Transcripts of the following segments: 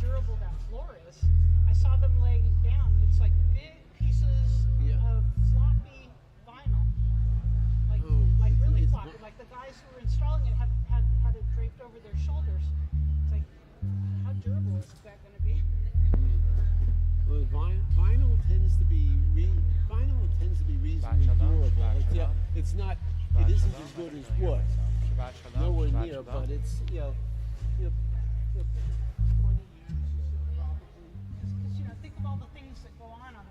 durable that floor is. I saw them laying it down. It's like big pieces of floppy vinyl, like really floppy. Like the guys who were installing it had it draped over their shoulders. It's like, how durable is that going to be? Well, vinyl tends to be reasonably durable. It's not. It isn't as good as wood. Nowhere near, but it's 20 years probably. Because think of all the things that go on that.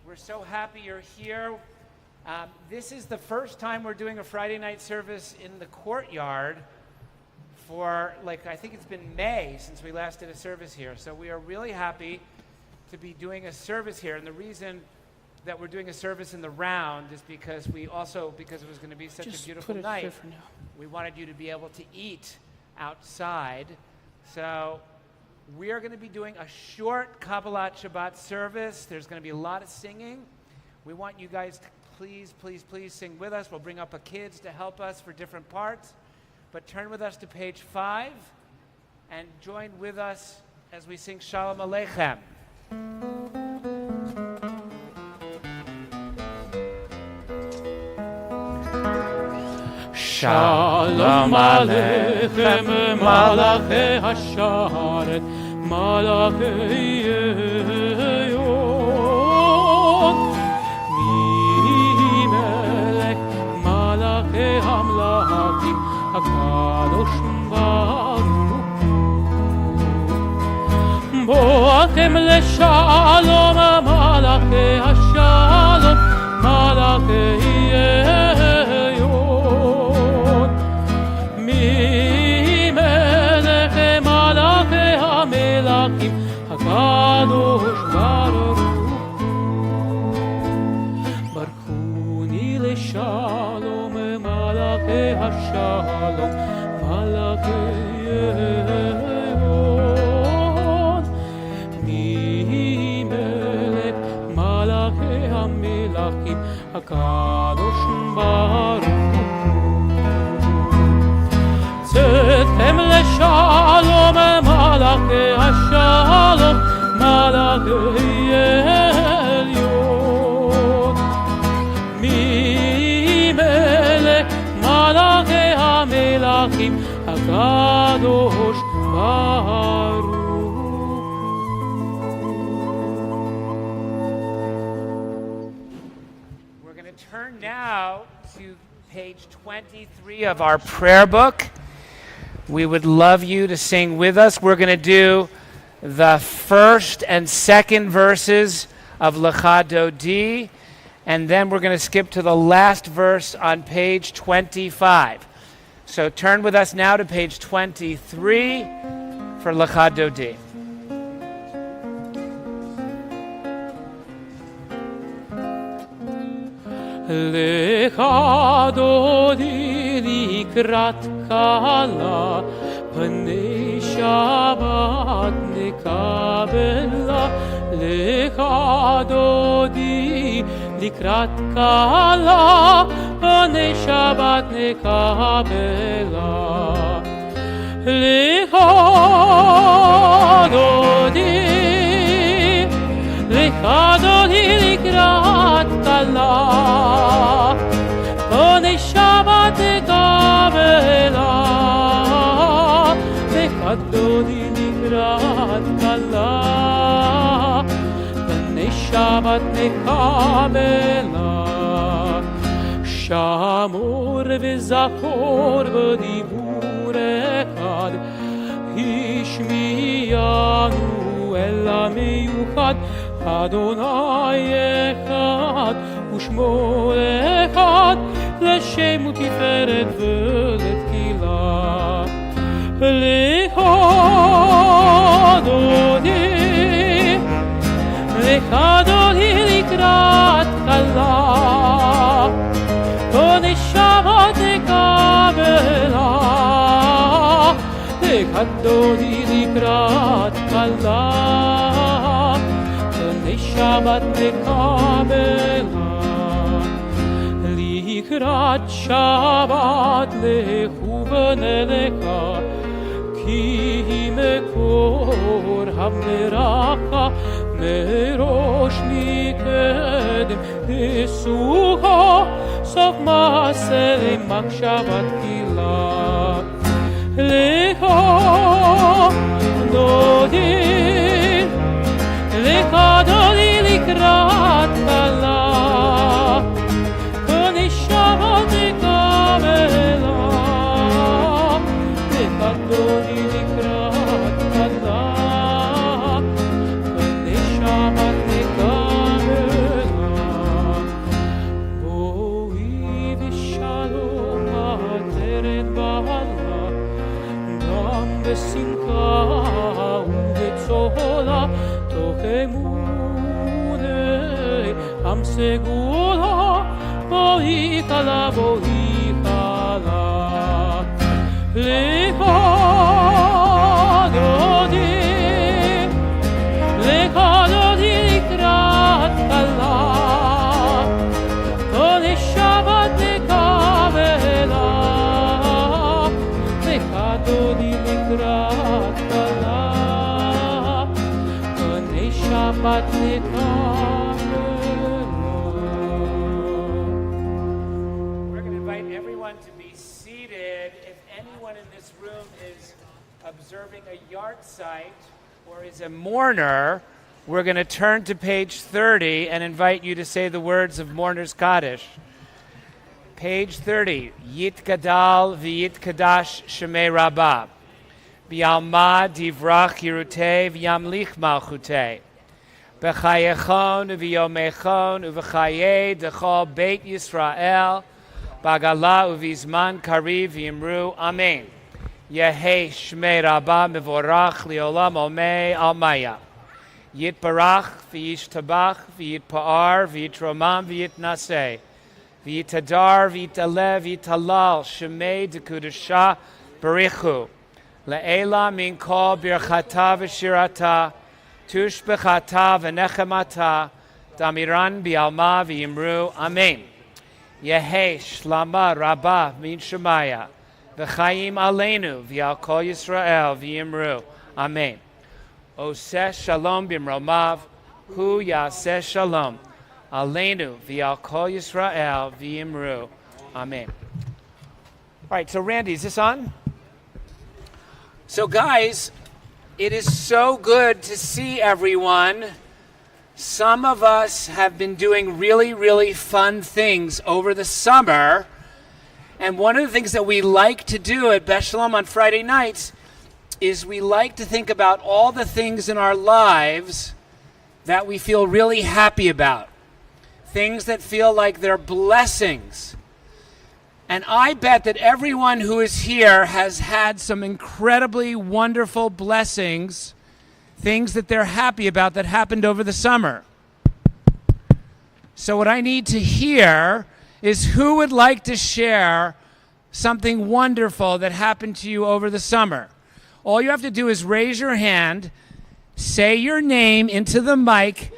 We're so happy you're here. This is the first time we're doing a Friday night service in the courtyard for, I think it's been May since we last did a service here. So we are really happy to be doing a service here. And the reason that we're doing a service in the round is because it was going to be such a beautiful night, we wanted you to be able to eat outside. So we are going to be doing a short Kabbalat Shabbat service. There's going to be a lot of singing. We want you guys to please, please, please sing with us. We'll bring up our kids to help us for different parts. But turn with us to page 5 and join with us as we sing Shalom Aleichem. Shalom Aleichem, Malachei Hasharet, Malachei Eyon, Mimelech, Malachei Hamlakim, HaKadosh Baruch Hu. Boatem leShalom השלום מלאכי עליון ממלך מלאכי המלכים הקדוש ברוך צאתם לשלום מלאכי השלום מלאכי עליון ממלך מלאכי המלכים הקדוש ברוך We're going to turn now to page 23 of our prayer book. We would love you to sing with us. We're going to do the first and second verses of Lecha Dodi, and then we're going to skip to the last verse on page 25. So turn with us now to page 23 for Lecha Dodi. Lecha Dodi likrat kala Pnei Shabbat nekabela Lecha Dodi likrat kala Pnei Shabbat nekabela Lecha Dodi Lecha Dodi likrat kala Pnei Shabbat nekabela Lecha Dodi likrat kala Pnei Shabbat nekabela Shamor v'zachor v'dibur echad Hishmiyanu el ha'miyuchad Adonai echad ושמו אחד לשם ותפארת ולתהילה לך אדוני לקראת כלה פני שבת נקבלה לך אדוני לקראת כלה פני שבת נקבלה לקראת שבת לכו ונלכה כי מקור המרחה מראש מקדם ניסוחה סוף מעשה למחשבת תחילה לך דודי לך דודי לקראת כלה Shabbat nekabela Lecha Dodi likrat kala Pnei Shabbat nekabela Boi v'shalom ha'teret ba'ala Gam b'simcha u'b'tzola toch emunei am segula Boi kala Lecha Dodi likrat kala Pnei Shabbat nekabela Lecha Dodi likrat kala Pnei Shabbat nekabela To be seated. If anyone in this room is observing a yard site or is a mourner, we're going to turn to page 30 and invite you to say the words of Mourner's Kaddish. Page 30. Yit Gadal v'yit Kadash Shemei Rabbah. V'yalma divrach Yerutei v'yamlich malchutei. B'chayechon v'yomechon uv'chayei dechol Beit Yisrael. Bagala uvizman kariv yimru amen. Yehei shmei rabbah mevorach liolam omei almaya. Yitbarach v'yishtabach v'yitpa'ar v'yitromam v'yitnaseh. v'yitadar, v'yitalev, v'yitalal, shemei dekudasha barichu. Le'ela min kol birchata v'shirata, tushbechata v'nechemata, damiran bi'alma v'yimru. Amen. Yehe shlama rabba min shemaya, v'chayim aleinu v'al kol Yisrael v'yimru. Amen. Oseh shalom b'mromav, hu yaseh shalom. Aleinu v'al kol Yisrael v'yimru. Amen. All right, so Randy, is this on? So guys, it is so good to see everyone. Some of us have been doing really, really fun things over the summer. And one of the things that we like to do at Beth Sholom on Friday nights is we like to think about all the things in our lives that we feel really happy about. Things that feel like they're blessings. And I bet that everyone who is here has had some incredibly wonderful blessings, things that they're happy about that happened over the summer. So what I need to hear is who would like to share something wonderful that happened to you over the summer. All you have to do is raise your hand, say your name into the mic,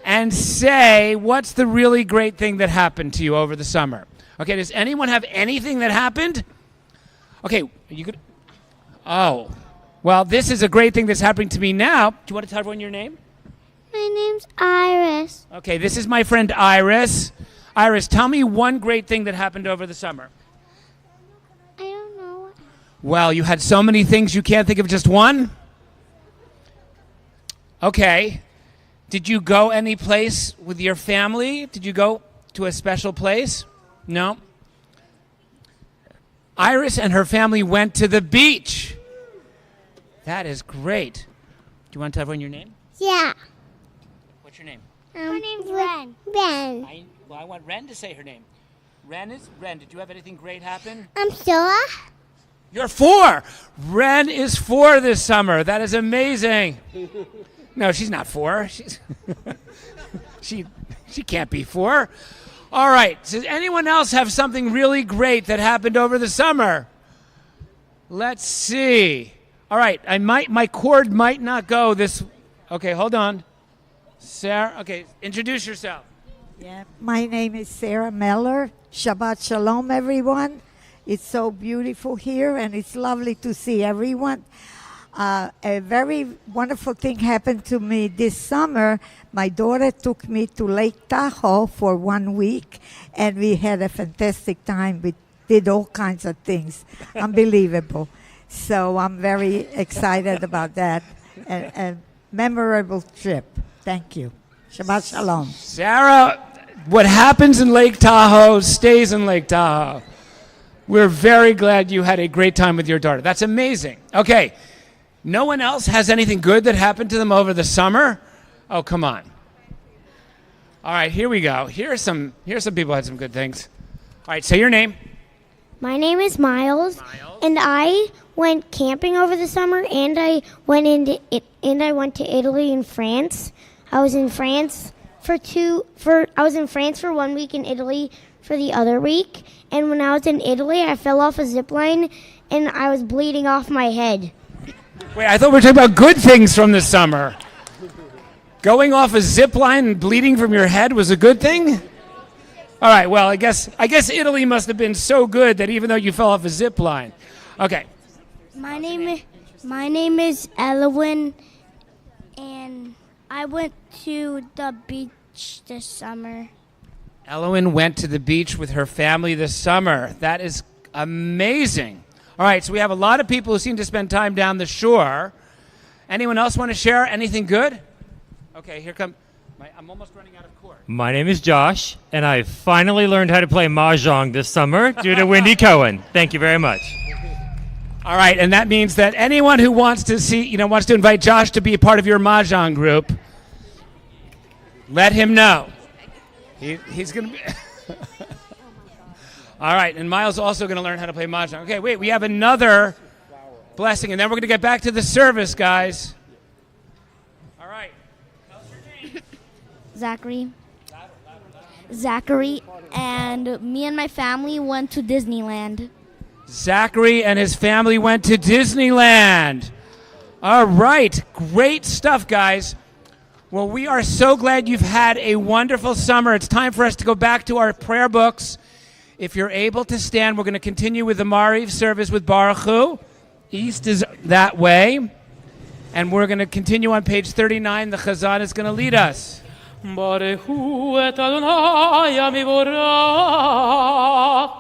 and say what's the really great thing that happened to you over the summer. Okay, does anyone have anything that happened? Okay, you could. Oh, well, this is a great thing that's happening to me now. Do you want to tell everyone your name? My name's Iris. Okay, this is my friend Iris. Iris, tell me one great thing that happened over the summer. I don't know. Well, you had so many things you can't think of just one? Okay. Did you go any place with your family? Did you go to a special place? No. Iris and her family went to the beach. That is great. Do you want to tell everyone your name? Yeah. What's your name? My name's Ren. Ren. I want Ren to say her name. Ren, did you have anything great happen? I'm Sora. You're 4. Ren is 4 this summer. That is amazing. No, she's not 4. She can't be 4. All right. Does anyone else have something really great that happened over the summer? Let's see. All right. My cord might not go this. Okay, hold on. Sarah. Okay, introduce yourself. Yeah, my name is Sarah Meller. Shabbat Shalom, everyone. It's so beautiful here, and it's lovely to see everyone. A very wonderful thing happened to me this summer. My daughter took me to Lake Tahoe for 1 week, and we had a fantastic time. We did all kinds of things. Unbelievable. So I'm very excited about that. A memorable trip. Thank you. Shabbat Shalom. Sarah, what happens in Lake Tahoe stays in Lake Tahoe. We're very glad you had a great time with your daughter. That's amazing. Okay. No one else has anything good that happened to them over the summer? Oh, come on. All right, here we go. Here's some people who had some good things. All right, say your name. My name is Miles, and I went camping over the summer, and I went to Italy and France. I was in France for 1 week, in Italy for the other week. And when I was in Italy, I fell off a zip line, and I was bleeding off my head. Wait, I thought we were talking about good things from the summer. Going off a zip line and bleeding from your head was a good thing? All right, well, I guess Italy must have been so good that even though you fell off a zip line. Okay. My name is Elwin, and I went to the beach this summer. Elwin went to the beach with her family this summer. That is amazing. All right, so we have a lot of people who seem to spend time down the shore. Anyone else want to share anything good? Okay, here come. I'm almost running out of cord. My name is Josh, and I finally learned how to play mahjong this summer due to Wendy Cohen. Thank you very much. All right, and that means that anyone who wants to invite Josh to be a part of your mahjong group, let him know. He's going to be. All right, and Miles is also going to learn how to play mahjong. Okay, wait, we have another blessing, and then we're going to get back to the service, guys. All right. Tell us your name. Zachary. Zachary, and me and my family went to Disneyland. Zachary and his family went to Disneyland. All right, great stuff, guys. Well, we are so glad you've had a wonderful summer. It's time for us to go back to our prayer books. If you're able to stand, we're going to continue with the Mariv service with Baruch Hu. East is that way. And we're going to continue on page 39. The Chazan is going to lead us. Baruch Hu et Adonai Mivorach.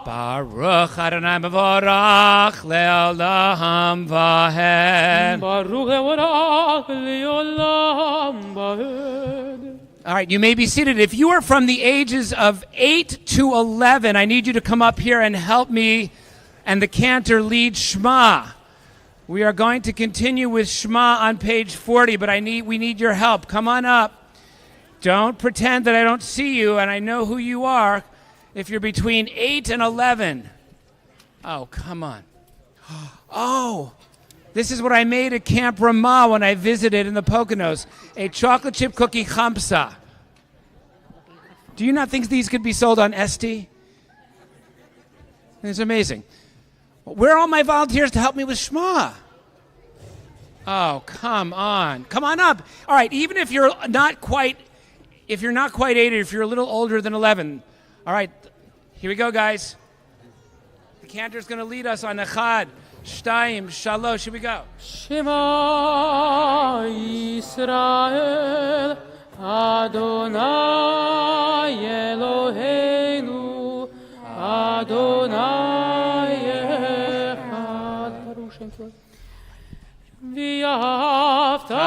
Baruch Adonai Mevorach le'olam vahed. Baruch Mevorach le'olam vahed. All right, you may be seated. If you are from the ages of 8 to 11, I need you to come up here and help me and the cantor lead Shema. We are going to continue with Shema on page 40, but we need your help. Come on up. Don't pretend that I don't see you, and I know who you are if you're between 8 and 11. Oh, come on. Oh, this is what I made at Camp Ramah when I visited in the Poconos, a chocolate chip cookie chamsa. Do you not think these could be sold on Etsy? It's amazing. Where are all my volunteers to help me with Shema? Oh, come on. Come on up. All right, even if you're not quite 8 or if you're a little older than 11. All right, here we go, guys. The cantor's going to lead us on Echad, Shtayim, Shalosh. Here we go. Shema Yisrael Adonai Eloheinu Adonai Echad. V'ahavta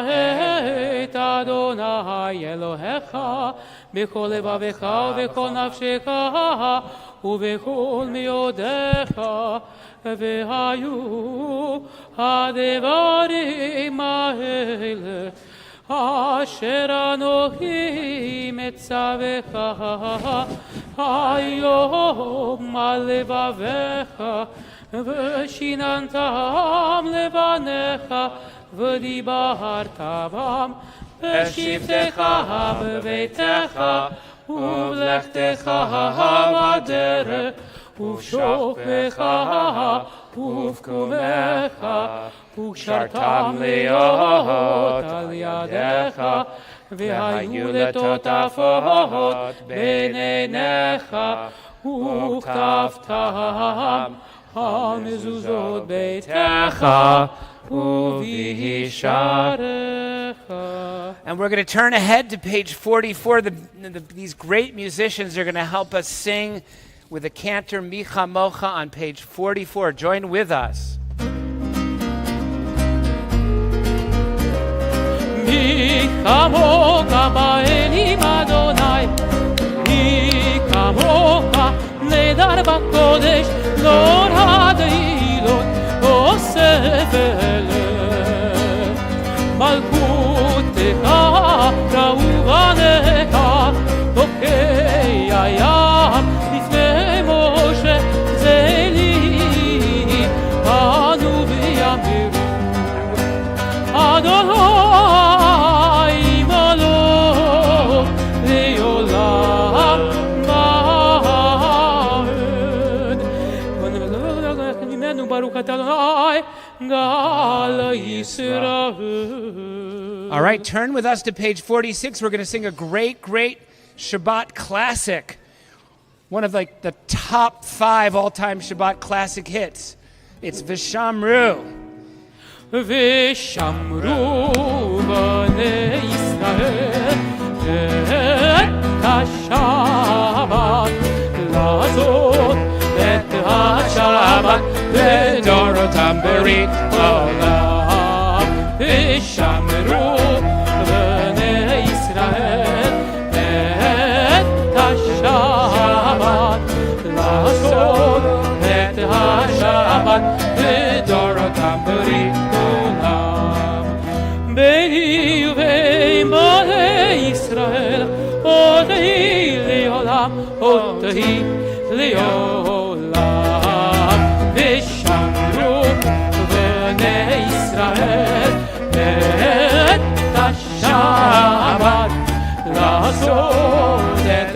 et Adonai Elohecha b'chol levavecha v'chol nafshecha u'v'chol miodecha v'hayu hadevarim ha'ele asher anochi metzavecha hayom al levavecha v'shinantam levanecha v'dibartavam v'shivtecha b'veitecha uv'lechtecha b'derech uv'shokmecha uv'kumecha uv'shartam leot al yadecha v'hayu letotafot b'neinecha uv'ktavtam המזוזות ביתך ובhisharecha. And we're going to turn ahead to page 44. These great musicians are going to help us sing with the cantor Micha Mocha on page 44. Join with us. Micha Mocha ba'elim Adonai Micha Mocha neder b'kodesh Lord Hadilot Osef Eleh Malkutecha Ra'uvanecha Tokei Hayam Lifnei Moshe Zeli Anu v'yamiru Adonai Malok Le'olam All right, turn with us to page 46. We're going to sing a great, great Shabbat classic. One of the top 5 all-time Shabbat classic hits. It's V'Shamru. V'Shamru b'nei Yisrael et HaShabbat lazot et HaShabbat לדורותם ברית עולם. ושמרו בני ישראל את השבת לעשות את השבת לדורותם ברית עולם. ביני ובין בני ישראל עוד היא לעולם עוד היא לעולם. ושמרו בני ישראל את השבת לעשות את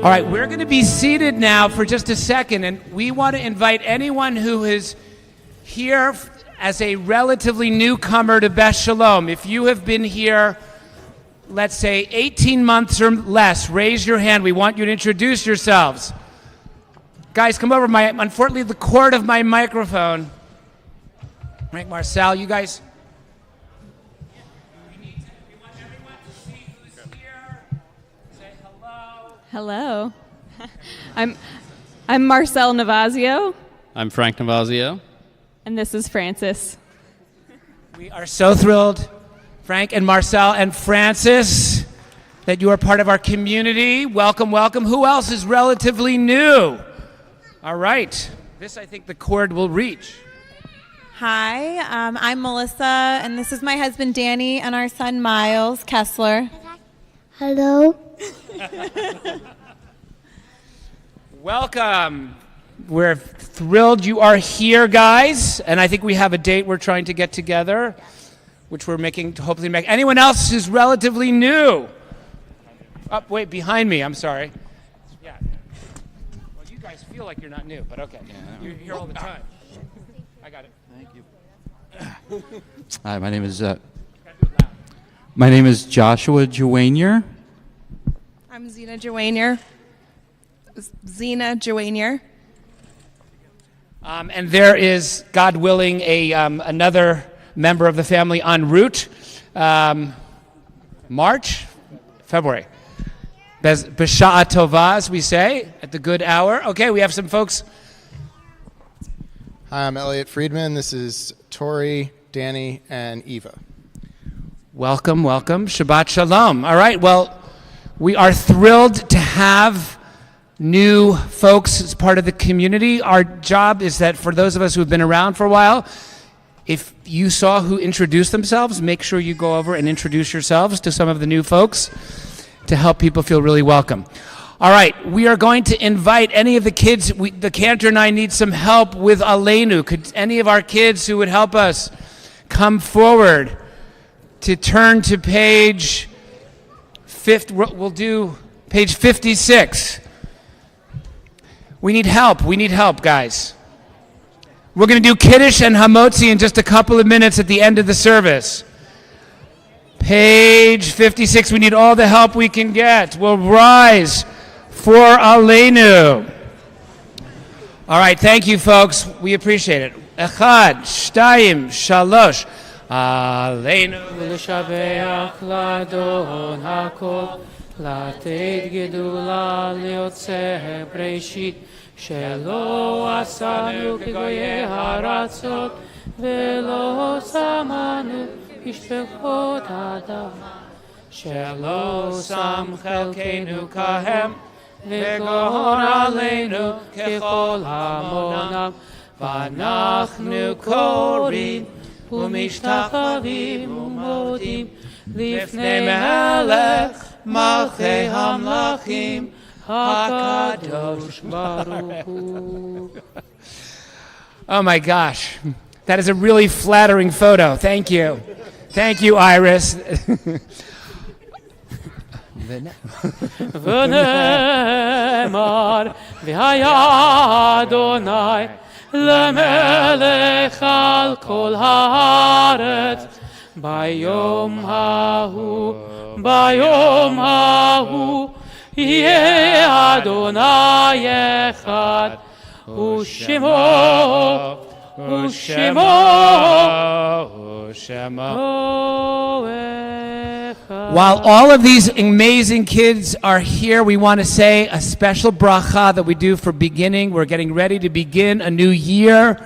All right, we're going to be seated now for just a second, and we want to invite anyone who is here as a relatively newcomer to Beth Sholom. If you have been here, let's say 18 months or less, raise your hand. We want you to introduce yourselves. Guys, come over. Unfortunately, the cord of my microphone. Right, Marcel, you guys. We want everyone to see who's here. Say hello. Hello. I'm Marcel Navazio. I'm Frank Navazio. And this is Francis. We are so thrilled, Frank and Marcel and Francis, that you are part of our community. Welcome, welcome. Who else is relatively new? All right. This, I think, the cord will reach. Hi, I'm Melissa, and this is my husband Danny and our son Miles Kessler. Hello. Welcome. We're thrilled you are here, guys, and I think we have a date we're trying to get together, which we're making to hopefully make. Anyone else who's relatively new? Oh, wait, behind me, I'm sorry. Yeah. Well, you guys feel like you're not new, but okay. You're here all the time. I got it. Thank you. Hi, my name is Joshua Joanier. I'm Zena Joanier. And there is, God willing, another member of the family en route. February. B'sha'a tova, as we say, at the good hour. Okay, we have some folks. Hi, I'm Elliot Friedman. This is Tori, Danny, and Eva. Welcome, welcome. Shabbat Shalom. All right, well, we are thrilled to have new folks as part of the community. Our job is that for those of us who have been around for a while, if you saw who introduced themselves, make sure you go over and introduce yourselves to some of the new folks to help people feel really welcome. All right, we are going to invite any of the kids. The cantor and I need some help with Aleinu. Could any of our kids who would help us come forward to turn to page 50? We'll do page 56. We need help, guys. We're going to do Kiddush and Hamotzi in just a couple of minutes at the end of the service. Page 56, we need all the help we can get. We'll rise for Aleinu. All right, thank you, folks. We appreciate it. Echad, shtayim, shalosh. Aleinu. ולשבח לאדון הכל, לתת גדולה ליוצא בראשית, שלא עשנו כגויי הארצות, ולא שמנו משפחות אדם, שלא שם חלקנו כהם, וגור עלינו ככל המונם, ואנחנו קוראים ומשתחווים ומודים לפני מלך מלכי המלכים הקדוש ברוך הוא. Oh my gosh, that is a really flattering photo. Thank you. Thank you, Iris. ונאמר והיה אדוני למלך על כל הארץ ביום ההוא יהיה אדוני אחד ושמו While all of these amazing kids are here, we want to say a special bracha that we do for beginning. We're getting ready to begin a new year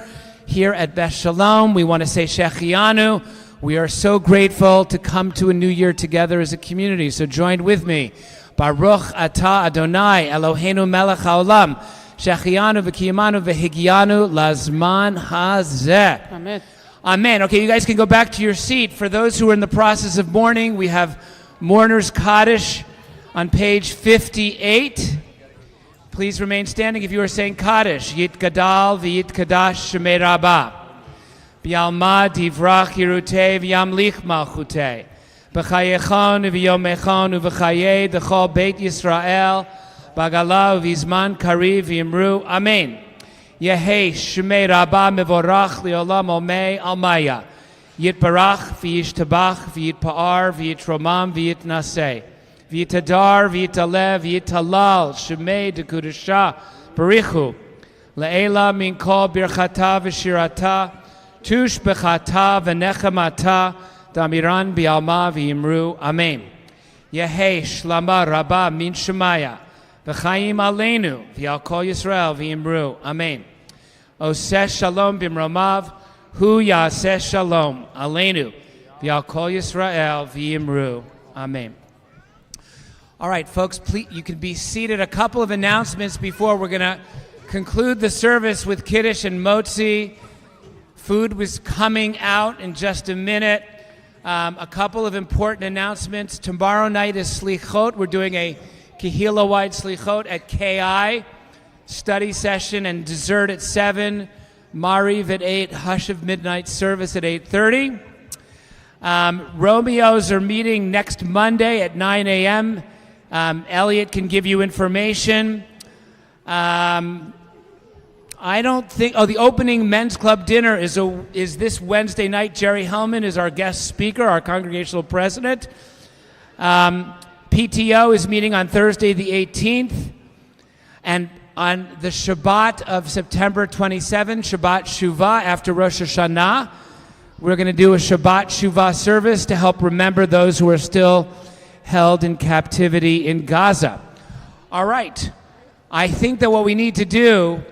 here at Beth Sholom. We want to say Shechianu. We are so grateful to come to a new year together as a community. So join with me. Baruch atah Adonai Eloheinu melech haolam. Shechianu v'kiyamanu v'higianu lazman hazeh. Amen. Amen. Okay, you guys can go back to your seat. For those who are in the process of mourning, we have Mourner's Kaddish on page 58. Please remain standing if you are saying Kaddish. Yit gadal v'yit kadash shemei rabbah. B'yalma divrach yirutei v'yamlich malchutei. B'chayechon v'yomechon v'chayei d'chol Beit Yisrael. Bagala v'izman kariv v'imru. Amen. Yehei shmei rabba mevorach li'olam omei almaya. Yitbarach v'yishtabach v'yitpa'ar v'yitromam v'yitnaseh. V'yitadar v'yitalev v'yitalal shmei dekudusha barichu. Le'ela min kol birchata v'shirata. Tush bechata v'nechamata. Damiran bi'alma v'yimru. Amen. Yehei shlama rabba min shemaya. V'chaim aleinu v'yal kol Yisrael v'yimru. Amen. Oseh shalom b'mromav. Hu yaseh shalom aleinu v'yal kol Yisrael v'yimru. Amen. All right, folks, please, you can be seated. A couple of announcements before we're going to conclude the service with Kiddush and Motzi. Food was coming out in just a minute. A couple of important announcements. Tomorrow night is Slichot. We're doing a Kehila-wide Slichot at KI. Study session and dessert at 7. Mariv at 8. Hush of Midnight service at 8:30. Romeos are meeting next Monday at 9 a.m. Elliot can give you information. I don't think... Oh, the opening men's club dinner is this Wednesday night. Jerry Hellman is our guest speaker, our congregational president. PTO is meeting on Thursday the 18th. And on the Shabbat of September 27, Shabbat Shuvah after Rosh Hashanah, we're going to do a Shabbat Shuvah service to help remember those who are still held in captivity in Gaza. All right. I think that what we need to do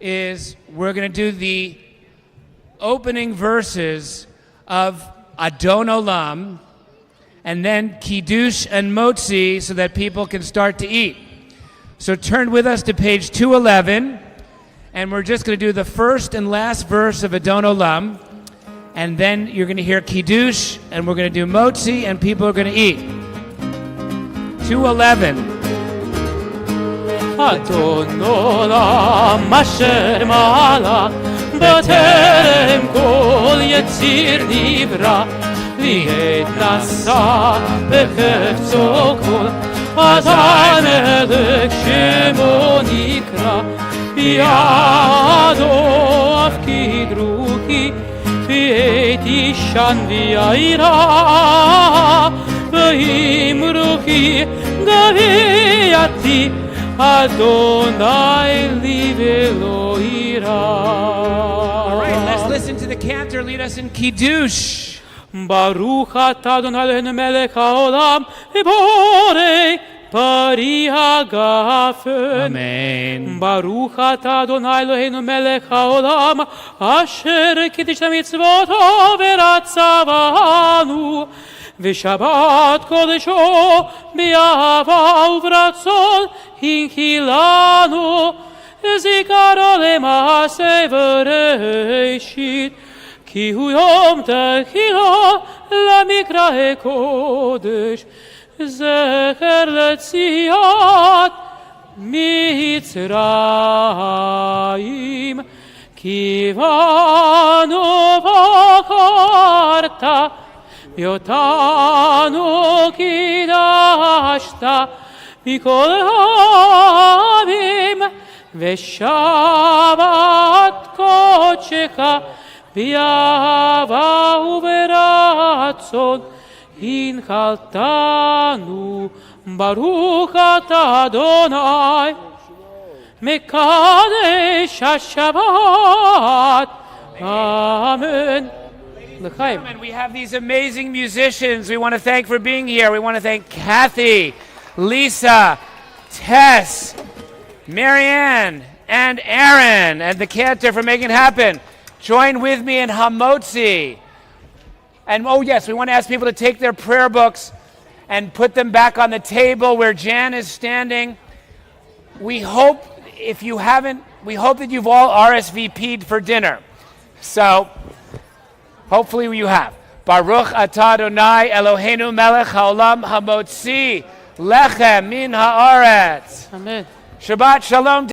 is we're going to do the opening verses of Adon Olam and then Kiddush and Motzi so that people can start to eat. So turn with us to page 211, and we're just going to do the first and last verse of Adon Olam, and then you're going to hear Kiddush, and we're going to do Motzi, and people are going to eat. 211. Adon Olam asher malach b'terem kol yetzir nivra v'yet nasa b'chefzo kol Adai melech shemo nikra b'yado afkid ruchi v'yet ishan v'yaira v'imruchi gaviyati Adonai li velo ira. All right, let's listen to the cantor lead us in Kiddush. Baruch atah Adonai Eloheinu melech haolam borei pari hagafen. Amen. Baruch atah Adonai Eloheinu melech haolam asher kiddush mitzvoto v'ratzavanu. V'shabbat kodesho b'yahava uvrtzon hinkilanu zikaro lema'aseh v'reishit ki hu yom techila lamikra kodesh zecher letziat mitzrayim kivanu v'karta Yotanu kidashta mikol hamim v'shavat kochecha b'yahava uveratzon hinchaltanu baruch atah Adonai mekadesh hashavat. Amen. And we have these amazing musicians we want to thank for being here. We want to thank Kathy, Lisa, Tess, Marianne, and Aaron, and the cantor for making it happen. Join with me in Hamotzi. And oh yes, we want to ask people to take their prayer books and put them back on the table where Jan is standing. We hope, if you haven't, we hope that you've all RSVP'd for dinner. So, hopefully you have. Baruch atah Adonai Eloheinu melech haolam hamotzi lechem min haaretz. Amen. Shabbat shalom.